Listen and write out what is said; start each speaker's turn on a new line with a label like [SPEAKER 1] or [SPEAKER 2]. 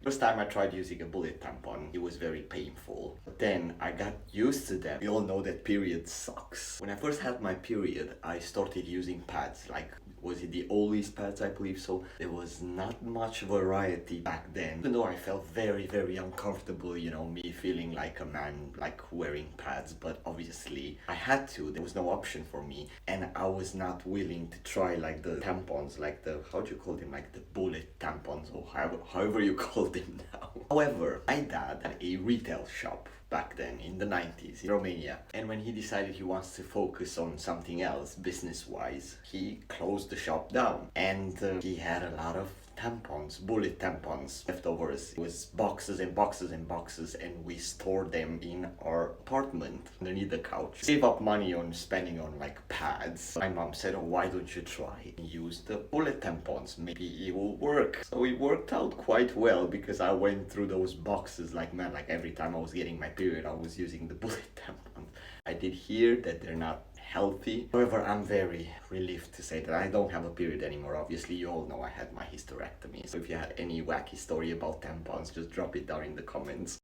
[SPEAKER 1] First time I tried using a bullet tampon, it was very painful. But then I got used to them. We all know that period sucks. When I first had my period, I started using pads. Like, was it the Ollie's pads? I believe so. There was not much variety back then. Even though I felt very, very uncomfortable, me feeling like a man, like wearing pads. But obviously, I had to. There was no option for me. And I was not willing to try like the tampons, like the, how do you call them? Like the bullet tampons, or however you call them now. However, my dad had a retail shop back then in the 90s in Romania. And when he decided he wants to focus on something else business-wise, he closed the shop down. And he had a lot of tampons, bullet tampons, leftovers. It was boxes and boxes and boxes, and we stored them in our apartment underneath the couch. Save up money on spending on like pads. My mom said, oh, why don't you try and use the bullet tampons? Maybe it will work. So it worked out quite well because I went through those boxes like, man, like every time I was getting my period, I was using the bullet tampons. I did hear that they're not healthy. However, I'm very relieved to say that I don't have a period anymore. Obviously, you all know I had my hysterectomy. So if you had any wacky story about tampons, just drop it down in the comments.